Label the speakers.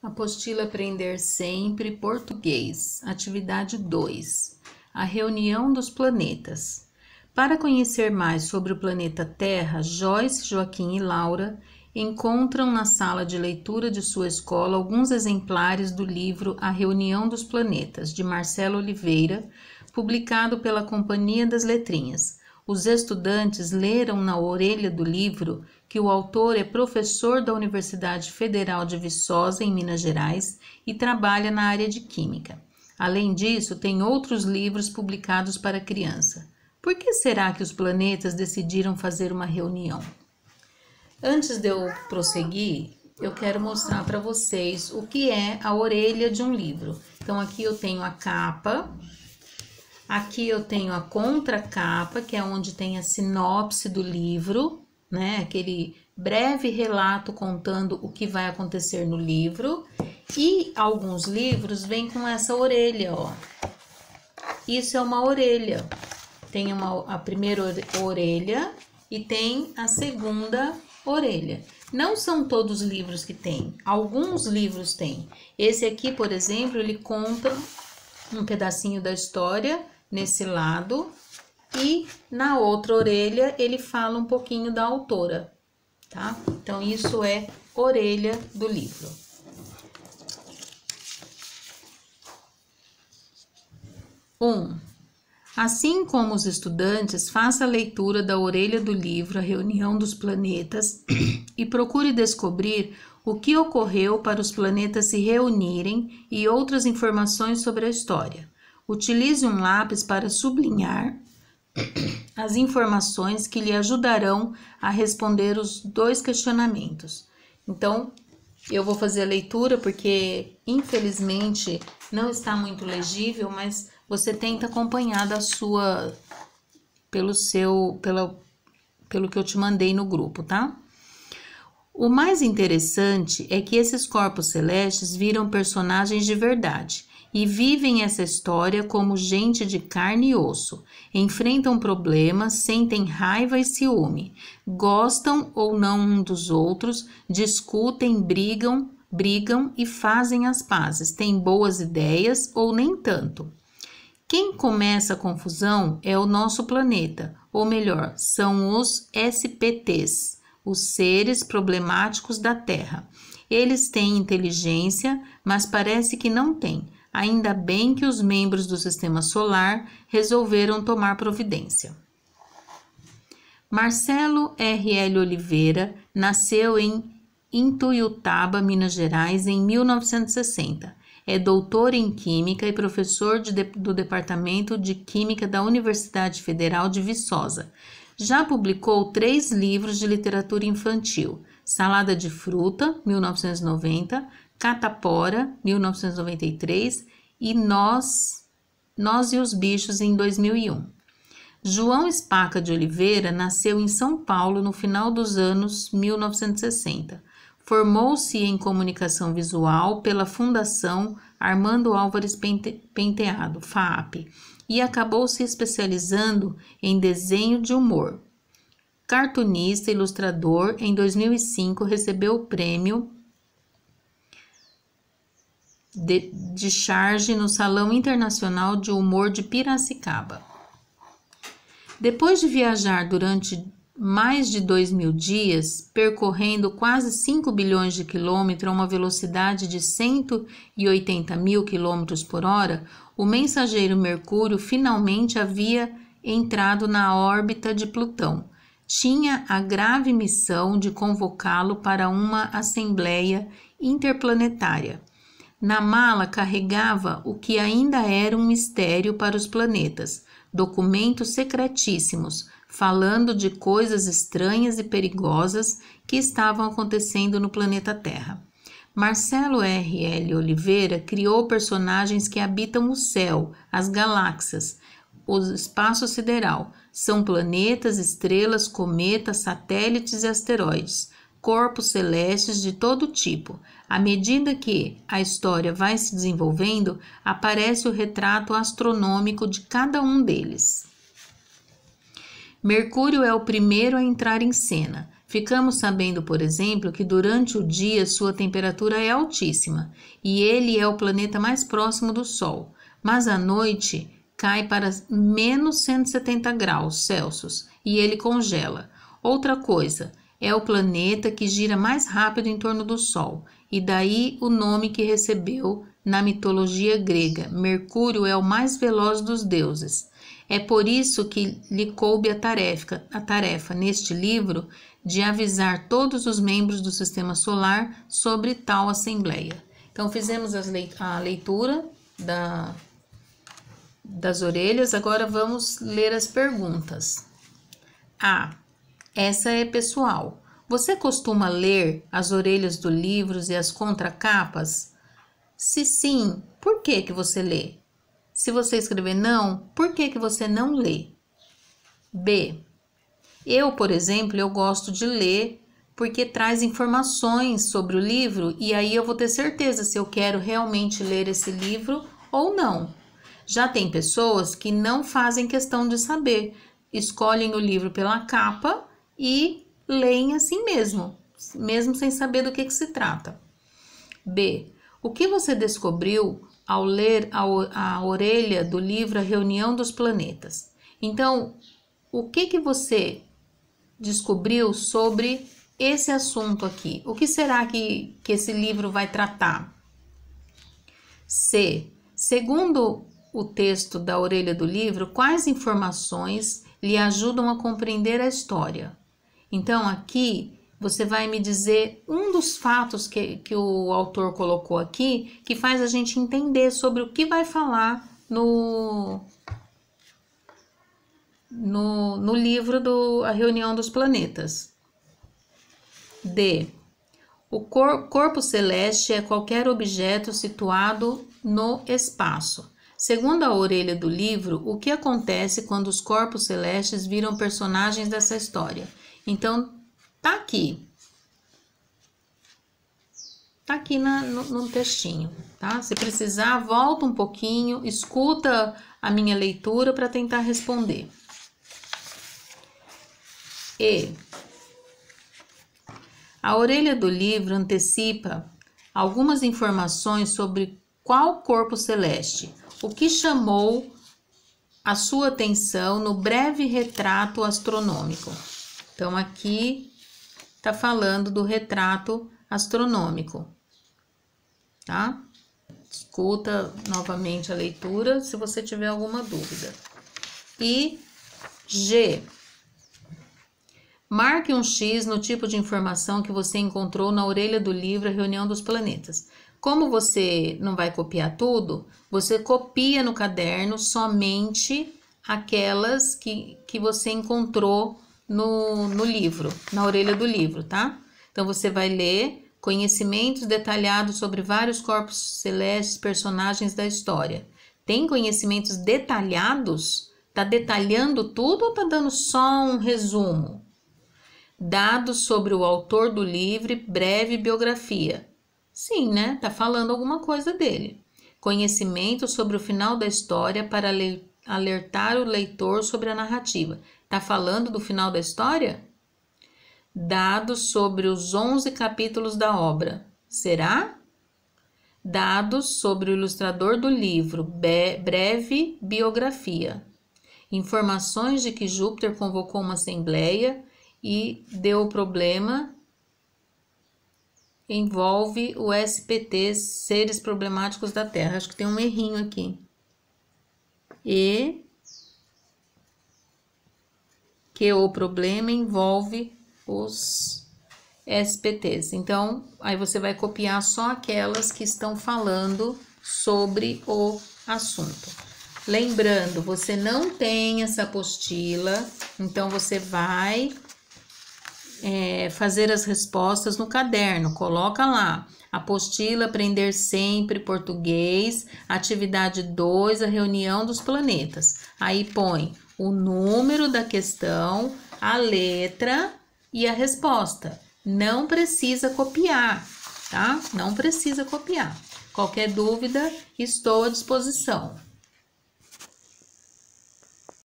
Speaker 1: Apostila Aprender Sempre, Português, atividade 2, a reunião dos planetas. Para conhecer mais sobre o planeta Terra, Joyce, Joaquim e Laura encontram na sala de leitura de sua escola alguns exemplares do livro A Reunião dos Planetas, de Marcelo Oliveira, publicado pela Companhia das Letrinhas. Os estudantes leram na orelha do livro que o autor é professor da Universidade Federal de Viçosa, em Minas Gerais, e trabalha na área de Química. Além disso, tem outros livros publicados para criança. Por que será que os planetas decidiram fazer uma reunião? Antes de eu prosseguir, eu quero mostrar para vocês o que é a orelha de um livro. Então, aqui eu tenho a capa. Aqui eu tenho a contracapa, que é onde tem a sinopse do livro, né? Aquele breve relato contando o que vai acontecer no livro. E alguns livros vêm com essa orelha, ó. Isso é uma orelha. Tem a primeira orelha e tem a segunda orelha. Não são todos os livros que tem, alguns livros têm. Esse aqui, por exemplo, ele conta um pedacinho da história nesse lado, e na outra orelha ele fala um pouquinho da autora, tá? Então, isso é orelha do livro. Assim como os estudantes, faça a leitura da orelha do livro A Reunião dos Planetas e procure descobrir o que ocorreu para os planetas se reunirem e outras informações sobre a história. Utilize um lápis para sublinhar as informações que lhe ajudarão a responder os dois questionamentos. Então, eu vou fazer a leitura porque, infelizmente, não está muito legível, mas você tenta acompanhar pelo que eu te mandei no grupo, tá? O mais interessante é que esses corpos celestes viram personagens de verdade e vivem essa história como gente de carne e osso. Enfrentam problemas, sentem raiva e ciúme, gostam ou não um dos outros, discutem, brigam e fazem as pazes, têm boas ideias ou nem tanto. Quem começa a confusão é o nosso planeta, ou melhor, são os SPTs, os seres problemáticos da Terra. Eles têm inteligência, mas parece que não têm. Ainda bem que os membros do Sistema Solar resolveram tomar providência. Marcelo R.L. Oliveira nasceu em Ituiutaba, Minas Gerais, em 1960. É doutor em Química e professor do Departamento de Química da Universidade Federal de Viçosa. Já publicou 3 livros de literatura infantil: Salada de Fruta, 1990, Catapora, 1993 e Nós e os Bichos, em 2001. João Spaca de Oliveira nasceu em São Paulo no final dos anos 1960. Formou-se em comunicação visual pela Fundação Armando Álvares Penteado, FAAP, e acabou se especializando em desenho de humor. Cartunista e ilustrador, em 2005 recebeu o prêmio de charge no Salão Internacional de Humor de Piracicaba. Depois de viajar durante mais de 2.000 dias, percorrendo quase 5 bilhões de quilômetros a uma velocidade de 180.000 quilômetros por hora, o mensageiro Mercúrio finalmente havia entrado na órbita de Plutão. Tinha a grave missão de convocá-lo para uma assembleia interplanetária. Na mala carregava o que ainda era um mistério para os planetas, documentos secretíssimos, falando de coisas estranhas e perigosas que estavam acontecendo no planeta Terra. Marcelo R.L. Oliveira criou personagens que habitam o céu, as galáxias, o espaço sideral. São planetas, estrelas, cometas, satélites e asteroides, corpos celestes de todo tipo. À medida que a história vai se desenvolvendo, aparece o retrato astronômico de cada um deles. Mercúrio é o primeiro a entrar em cena. Ficamos sabendo, por exemplo, que durante o dia sua temperatura é altíssima e ele é o planeta mais próximo do Sol, mas à noite cai para menos 170 graus Celsius e ele congela. Outra coisa, é o planeta que gira mais rápido em torno do Sol, e daí o nome que recebeu na mitologia grega. Mercúrio é o mais veloz dos deuses. É por isso que lhe coube a tarefa neste livro de avisar todos os membros do Sistema Solar sobre tal assembleia. Então, fizemos a leitura das orelhas, agora vamos ler as perguntas. A. Essa é pessoal. Você costuma ler as orelhas do livro e as contracapas? Se sim, por que você lê? Se você escrever não, por que você não lê? B. Eu, por exemplo, eu gosto de ler porque traz informações sobre o livro e aí eu vou ter certeza se eu quero realmente ler esse livro ou não. Já tem pessoas que não fazem questão de saber, escolhem o livro pela capa e leem assim mesmo sem saber do que se trata. B. O que você descobriu ao ler a orelha do livro A Reunião dos Planetas? Então, o que você descobriu sobre esse assunto aqui? O que será que esse livro vai tratar? C. Segundo o texto da orelha do livro, quais informações lhe ajudam a compreender a história? Então, aqui você vai me dizer um dos fatos que o autor colocou aqui, que faz a gente entender sobre o que vai falar no livro A Reunião dos Planetas. D. O corpo celeste é qualquer objeto situado no espaço. Segundo a orelha do livro, o que acontece quando os corpos celestes viram personagens dessa história? Então, tá aqui. Tá aqui no textinho, tá? Se precisar, volta um pouquinho, escuta a minha leitura para tentar responder. E. A orelha do livro antecipa algumas informações sobre qual corpo celeste, o que chamou a sua atenção no breve retrato astronômico. Então, aqui está falando do retrato astronômico, tá? Escuta novamente a leitura se você tiver alguma dúvida. E G. Marque um X no tipo de informação que você encontrou na orelha do livro A Reunião dos Planetas. Como você não vai copiar tudo, você copia no caderno somente aquelas que você encontrou no livro, na orelha do livro, tá? Então, você vai ler conhecimentos detalhados sobre vários corpos celestes, personagens da história. Tem conhecimentos detalhados? Tá detalhando tudo ou tá dando só um resumo? Dados sobre o autor do livro, breve biografia. Sim, né? Tá falando alguma coisa dele. Conhecimento sobre o final da história para alertar o leitor sobre a narrativa. Tá falando do final da história? Dados sobre os 11 capítulos da obra. Será? Dados sobre o ilustrador do livro, breve biografia. Informações de que Júpiter convocou uma assembleia e deu problema, envolve o SPT, seres problemáticos da Terra. Acho que tem um errinho aqui. E que o problema envolve os SPTs. Então, aí você vai copiar só aquelas que estão falando sobre o assunto. Lembrando, você não tem essa apostila, então você vai fazer as respostas no caderno. Coloca lá, apostila Aprender Sempre Português, atividade 2, A Reunião dos Planetas. Aí põe o número da questão, a letra e a resposta. Não precisa copiar, tá? Não precisa copiar. Qualquer dúvida, estou à disposição.